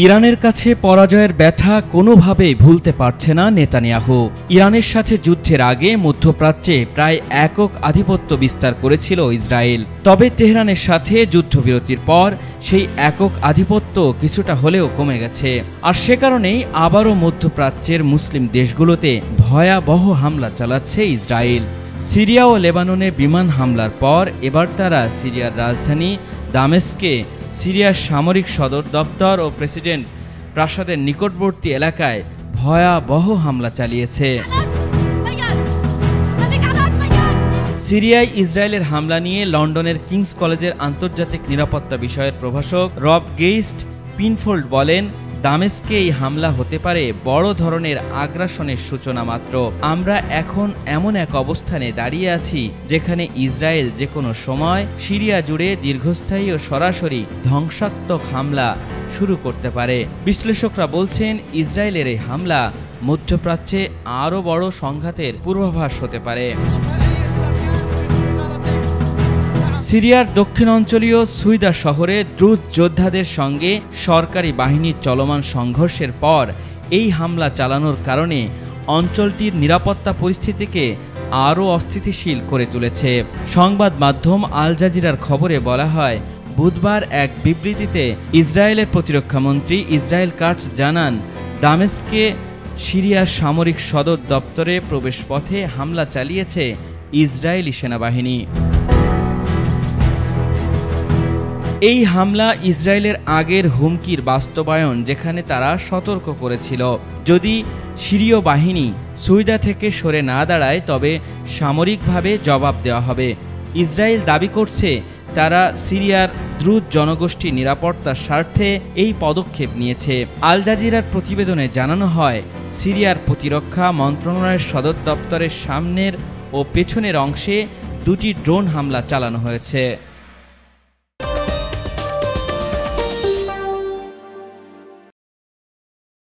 ইরানের কাছে পরাজয়ের ব্যথা কোনোভাবেই ভুলতে পারছে না নেতানিয়াহু। ইরানের সাথে যুদ্ধের আগে মধ্যপ্রাচ্যে প্রায় একক আধিপত্য বিস্তার করেছিল ইসরায়েল। তবে তেহরানের সাথে যুদ্ধবিরতির পর সেই একক আধিপত্য কিছুটা হলেও কমে গেছে। আর সে কারণেই আবারও মধ্যপ্রাচ্যের মুসলিম দেশগুলোতে ভয়াবহ হামলা চালাচ্ছে ইসরায়েল। সিরিয়া ও লেবাননে বিমান হামলার পর এবার তারা সিরিয়ার রাজধানী দামেস্কে, সিরিয়ার সামরিক সদর দপ্তর ও প্রেসিডেন্ট প্রাসাদের নিকটবর্তী এলাকায় ভয়াবহ হামলা চালিয়েছে। সিরিয়ায় ইসরায়েলের হামলা নিয়ে লন্ডনের কিংস কলেজের আন্তর্জাতিক নিরাপত্তা বিষয়ের প্রভাষক রব গেইস্ট পিনফোল্ড বলেন, দামেস্কে এই হামলা হতে পারে বড় ধরনের আগ্রাসনের সূচনা মাত্র। আমরা এখন এমন এক অবস্থানে দাঁড়িয়ে আছি যেখানে ইসরায়েল যে কোনো সময় সিরিয়া জুড়ে দীর্ঘস্থায়ী ও সরাসরি ধ্বংসাত্মক হামলা শুরু করতে পারে। বিশ্লেষকরা বলছেন, ইসরায়েলের এই হামলা মধ্যপ্রাচ্যে আরও বড় সংঘাতের পূর্বাভাস হতে পারে। সিরিয়ার দক্ষিণ অঞ্চলীয় সুইদা শহরে দ্রুত যোদ্ধাদের সঙ্গে সরকারি বাহিনীর চলমান সংঘর্ষের পর এই হামলা চালানোর কারণে অঞ্চলটির নিরাপত্তা পরিস্থিতিকে আরও অস্থিতিশীল করে তুলেছে। সংবাদ মাধ্যম আল জাজিরার খবরে বলা হয়, বুধবার এক বিবৃতিতে ইসরায়েলের প্রতিরক্ষামন্ত্রী ইসরায়েল কাটস জানান, দামেস্কে সিরিয়ার সামরিক সদর দপ্তরে প্রবেশপথে হামলা চালিয়েছে ইসরায়েলি সেনাবাহিনী। এই হামলা ইসরায়েলের আগের হুমকির বাস্তবায়ন, যেখানে তারা সতর্ক করেছিল যদি সিরীয় বাহিনী সুইদা থেকে সরে না দাঁড়ায় তবে সামরিকভাবে জবাব দেওয়া হবে। ইসরায়েল দাবি করছে তারা সিরিয়ার দ্রুত জনগোষ্ঠী নিরাপত্তার স্বার্থে এই পদক্ষেপ নিয়েছে। আল জাজিরার প্রতিবেদনে জানানো হয়, সিরিয়ার প্রতিরক্ষা মন্ত্রণালয়ের সদর দপ্তরের সামনের ও পেছনের অংশে দুটি ড্রোন হামলা চালানো হয়েছে।